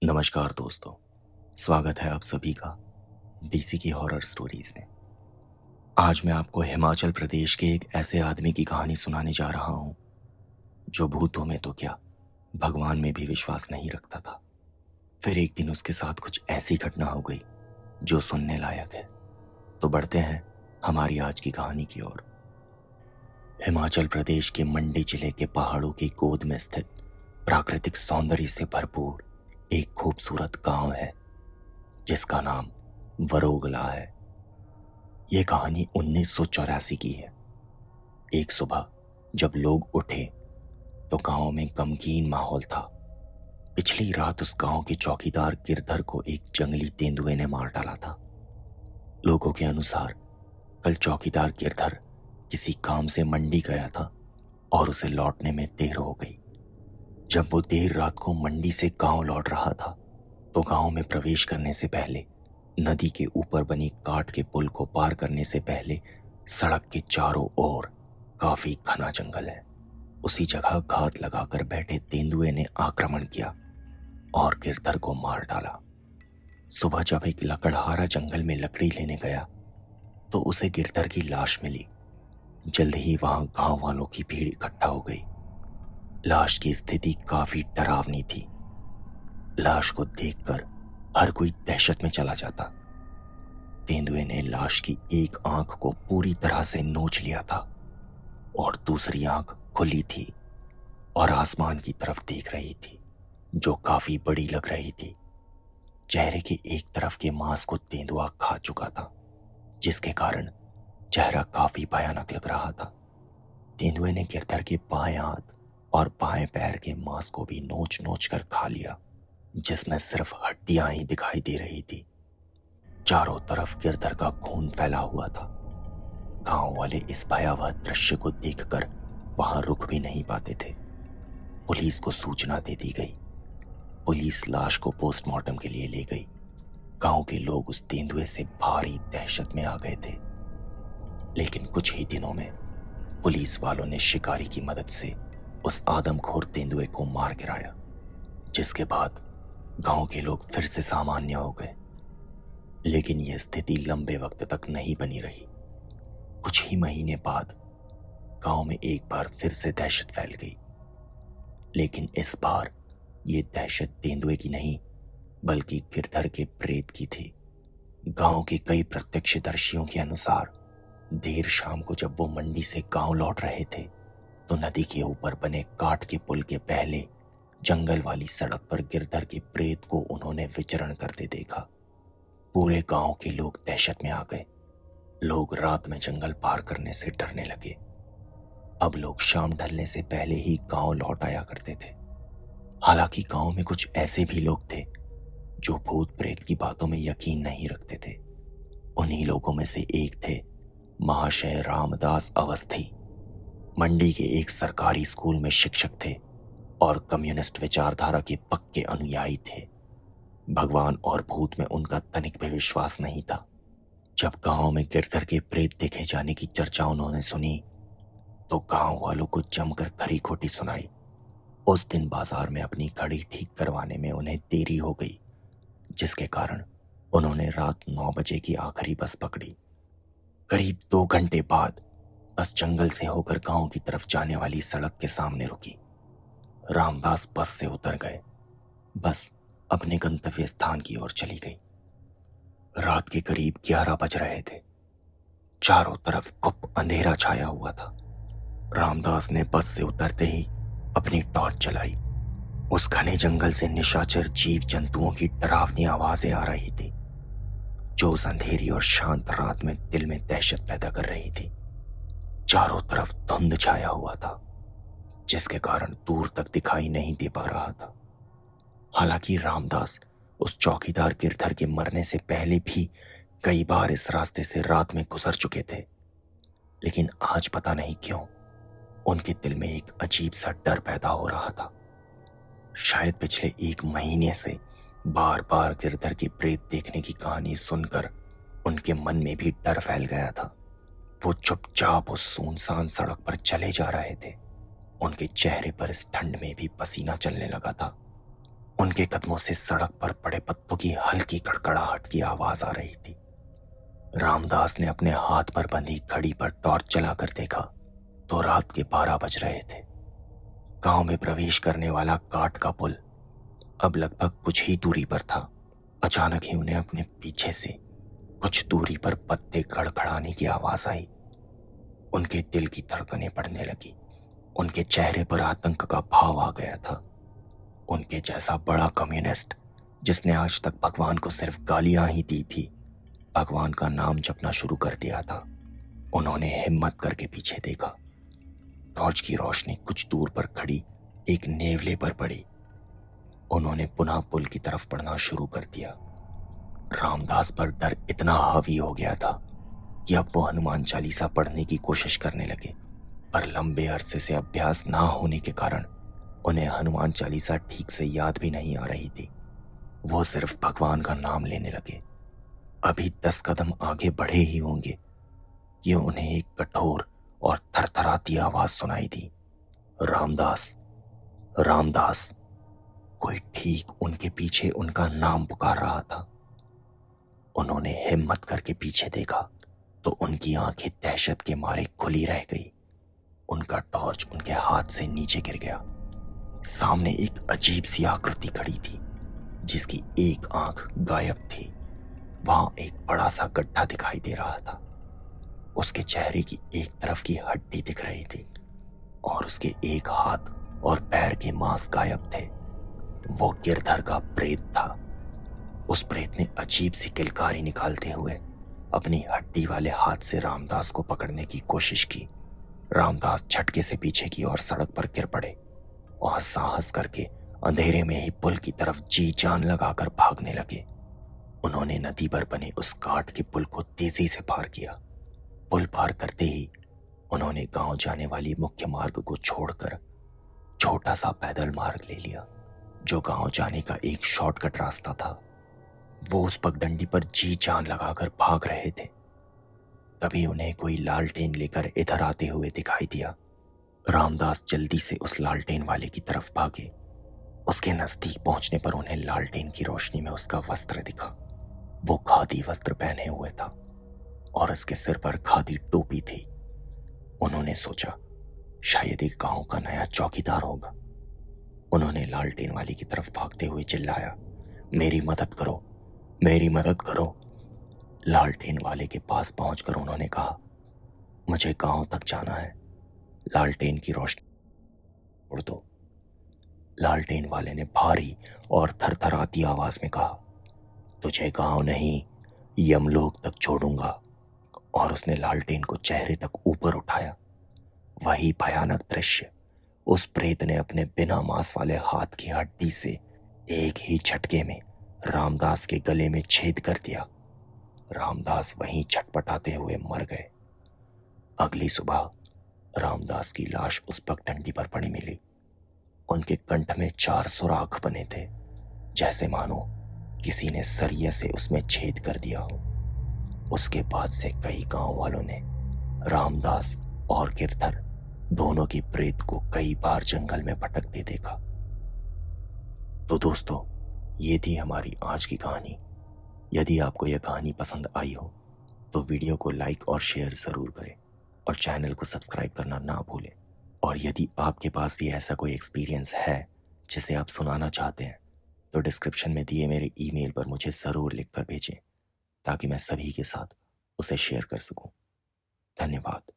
नमस्कार दोस्तों, स्वागत है आप सभी का डीसी की हॉरर स्टोरीज में। आज मैं आपको हिमाचल प्रदेश के एक ऐसे आदमी की कहानी सुनाने जा रहा हूं जो भूतों में तो क्या, भगवान में भी विश्वास नहीं रखता था। फिर एक दिन उसके साथ कुछ ऐसी घटना हो गई जो सुनने लायक है। तो बढ़ते हैं हमारी आज की कहानी की ओर। हिमाचल प्रदेश के मंडी जिले के पहाड़ों की गोद में स्थित प्राकृतिक सौंदर्य से भरपूर एक खूबसूरत गांव है जिसका नाम वरोगला है। ये कहानी 1984 की है। एक सुबह जब लोग उठे तो गांव में गमगीन माहौल था। पिछली रात उस गांव के चौकीदार गिरधर को एक जंगली तेंदुए ने मार डाला था। लोगों के अनुसार कल चौकीदार गिरधर किसी काम से मंडी गया था और उसे लौटने में देर हो गई। जब वो देर रात को मंडी से गांव लौट रहा था तो गांव में प्रवेश करने से पहले नदी के ऊपर बनी काठ के पुल को पार करने से पहले सड़क के चारों ओर काफी घना जंगल है। उसी जगह घात लगाकर बैठे तेंदुए ने आक्रमण किया और गिरधर को मार डाला। सुबह जब एक लकड़हारा जंगल में लकड़ी लेने गया तो उसे गिरधर की लाश मिली। जल्द ही वहां गांव वालों की भीड़ इकट्ठा हो गई। लाश की स्थिति काफी डरावनी थी। लाश को देखकर हर कोई दहशत में चला जाता। तेंदुए ने लाश की एक आंख को पूरी तरह से नोच लिया था और दूसरी आंख खुली थी और आसमान की तरफ देख रही थी जो काफी बड़ी लग रही थी। चेहरे के एक तरफ के मांस को तेंदुआ खा चुका था जिसके कारण चेहरा काफी भयानक लग रहा था। तेंदुए ने गिरधर के बाएं हाथ और बाएं पैर के मांस को भी नोच नोच कर खा लिया जिसमें सिर्फ हड्डियां ही दिखाई दे रही थी। चारों तरफ गिरधर का खून फैला हुआ था। गांव वाले इस भयावह दृश्य को देखकर वहां रुक भी नहीं पाते थे। पुलिस को सूचना दे दी गई। पुलिस लाश को पोस्टमार्टम के लिए ले गई। गांव के लोग उस तेंदुए से भारी दहशत में आ गए थे। लेकिन कुछ ही दिनों में पुलिस वालों ने शिकारी की मदद से उस आदमखोर तेंदुए को मार गिराया, जिसके बाद गांव के लोग फिर से सामान्य हो गए। लेकिन यह स्थिति लंबे वक्त तक नहीं बनी रही। कुछ ही महीने बाद गांव में एक बार फिर से दहशत फैल गई। लेकिन इस बार ये दहशत तेंदुए की नहीं बल्कि गिरधर के प्रेत की थी। गांव के कई प्रत्यक्षदर्शियों के अनुसार देर शाम को जब वो मंडी से गांव लौट रहे थे तो नदी के ऊपर बने काठ के पुल के पहले जंगल वाली सड़क पर गिरधर के प्रेत को उन्होंने विचरण करते देखा। पूरे गांव के लोग दहशत में आ गए। लोग रात में जंगल पार करने से डरने लगे। अब लोग शाम ढलने से पहले ही गांव लौट आया करते थे। हालांकि गांव में कुछ ऐसे भी लोग थे जो भूत प्रेत की बातों में यकीन नहीं रखते थे। उन्हीं लोगों में से एक थे महाशय रामदास अवस्थी। मंडी के एक सरकारी स्कूल में शिक्षक थे और कम्युनिस्ट विचारधारा के पक्के अनुयायी थे। भगवान और भूत में उनका तनिक भी विश्वास नहीं था। जब गांव में गिरधर के प्रेत देखे जाने की चर्चा उन्होंने सुनी तो गांव वालों को जमकर खरी खोटी सुनाई। उस दिन बाजार में अपनी घड़ी ठीक करवाने में उन्हें देरी हो गई, जिसके कारण उन्होंने रात 9 बजे की आखिरी बस पकड़ी। करीब 2 घंटे बाद बस जंगल से होकर गांव की तरफ जाने वाली सड़क के सामने रुकी। रामदास बस से उतर गए। बस अपने गंतव्य स्थान की ओर चली गई। रात के करीब 11 बज रहे थे। चारों तरफ गुप्त अंधेरा छाया हुआ था। रामदास ने बस से उतरते ही अपनी टॉर्च जलाई। उस घने जंगल से निशाचर जीव जंतुओं की डरावनी आवाजें आ रही थी जो उस अंधेरी और शांत रात में दिल में दहशत पैदा कर रही थी। चारों तरफ धुंध छाया हुआ था जिसके कारण दूर तक दिखाई नहीं दे पा रहा था। हालांकि रामदास उस चौकीदार गिरधर के मरने से पहले भी कई बार इस रास्ते से रात में गुजर चुके थे, लेकिन आज पता नहीं क्यों उनके दिल में एक अजीब सा डर पैदा हो रहा था। शायद पिछले 1 महीने से बार बार गिरधर की प्रेत देखने की कहानी सुनकर उनके मन में भी डर फैल गया था। वो चुपचाप उस सुनसान सड़क पर चले जा रहे थे। उनके चेहरे पर इस ठंड में भी पसीना चलने लगा था। उनके कदमों से सड़क पर पड़े पत्तों की हल्की कड़कड़ाहट की आवाज आ रही थी। रामदास ने अपने हाथ पर बंधी घड़ी पर टॉर्च जलाकर देखा तो रात के 12 बज रहे थे। गांव में प्रवेश करने वाला काठ का पुल अब लगभग कुछ ही दूरी पर था। अचानक ही उन्हें अपने पीछे से कुछ दूरी पर पत्ते खड़खड़ाने की आवाज आई। उनके दिल की धड़कनें बढ़ने लगी। उनके चेहरे पर आतंक का भाव आ गया था। उनके जैसा बड़ा कम्युनिस्ट जिसने आज तक भगवान को सिर्फ गालियां ही दी थी, भगवान का नाम जपना शुरू कर दिया था। उन्होंने हिम्मत करके पीछे देखा। टॉर्च की रोशनी कुछ दूर पर खड़ी एक नेवले पर पड़ी। उन्होंने पुनः पुल की तरफ बढ़ना शुरू कर दिया। रामदास पर डर इतना हावी हो गया था कि अब वो हनुमान चालीसा पढ़ने की कोशिश करने लगे, पर लंबे अरसे से अभ्यास ना होने के कारण उन्हें हनुमान चालीसा ठीक से याद भी नहीं आ रही थी। वो सिर्फ भगवान का नाम लेने लगे। अभी 10 कदम आगे बढ़े ही होंगे कि उन्हें एक कठोर और थरथराती आवाज सुनाई दी। रामदास, रामदास। कोई ठीक उनके पीछे उनका नाम पुकार रहा था। उन्होंने हिम्मत करके पीछे देखा तो उनकी आंखें दहशत के मारे खुली रह गई। उनका टॉर्च उनके हाथ से नीचे गिर गया। सामने एक अजीब सी आकृति खड़ी थी जिसकी एक आंख गायब थी। वहां एक बड़ा सा गड्ढा दिखाई दे रहा था। उसके चेहरे की एक तरफ की हड्डी दिख रही थी और उसके एक हाथ और पैर के मांस गायब थे। वो गिरधर का प्रेत था। उस प्रेत ने अजीब सी किलकारी निकालते हुए अपनी हड्डी वाले हाथ से रामदास को पकड़ने की कोशिश की। रामदास झटके से पीछे की ओर सड़क पर गिर पड़े और साहस करके अंधेरे में ही पुल की तरफ जी जान लगाकर भागने लगे। उन्होंने नदी पर बने उस काठ के पुल को तेजी से पार किया। पुल पार करते ही उन्होंने गांव जाने वाली मुख्य मार्ग को छोड़कर छोटा सा पैदल मार्ग ले लिया जो गांव जाने का एक शॉर्टकट रास्ता था। वो उस पगडंडी पर जी जान लगाकर भाग रहे थे। तभी उन्हें कोई लालटेन लेकर इधर आते हुए दिखाई दिया। रामदास जल्दी से उस लालटेन वाले की तरफ भागे। उसके नजदीक पहुंचने पर उन्हें लालटेन की रोशनी में उसका वस्त्र दिखा। वो खादी वस्त्र पहने हुए था और उसके सिर पर खादी टोपी थी। उन्होंने सोचा शायद एक गांव का नया चौकीदार होगा। उन्होंने लालटेन वाले की तरफ भागते हुए चिल्लाया, मेरी मदद करो, मेरी मदद करो। लालटेन वाले के पास पहुंचकर उन्होंने कहा, मुझे गांव तक जाना है, लालटेन की रोशनी उड़ दो। लालटेन वाले ने भारी और थरथराती आवाज में कहा, तुझे गांव नहीं यमलोक तक छोड़ूंगा। और उसने लालटेन को चेहरे तक ऊपर उठाया। वही भयानक दृश्य, उस प्रेत ने अपने बिना मांस वाले हाथ की हड्डी से एक ही झटके में रामदास के गले में छेद कर दिया। रामदास वहीं छटपटाते हुए मर गए। अगली सुबह रामदास की लाश उस पगडंडी पर पड़ी मिली। उनके कंठ में 4 सुराख बने थे, जैसे मानो किसी ने सरिये से उसमें छेद कर दिया हो। उसके बाद से कई गांव वालों ने रामदास और गिरधर दोनों की प्रेत को कई बार जंगल में भटकते देखा। तो दोस्तों, ये थी हमारी आज की कहानी। यदि आपको यह कहानी पसंद आई हो तो वीडियो को लाइक और शेयर ज़रूर करें और चैनल को सब्सक्राइब करना ना भूलें। और यदि आपके पास भी ऐसा कोई एक्सपीरियंस है जिसे आप सुनाना चाहते हैं तो डिस्क्रिप्शन में दिए मेरे ईमेल पर मुझे ज़रूर लिख कर भेजें ताकि मैं सभी के साथ उसे शेयर कर सकूं। धन्यवाद।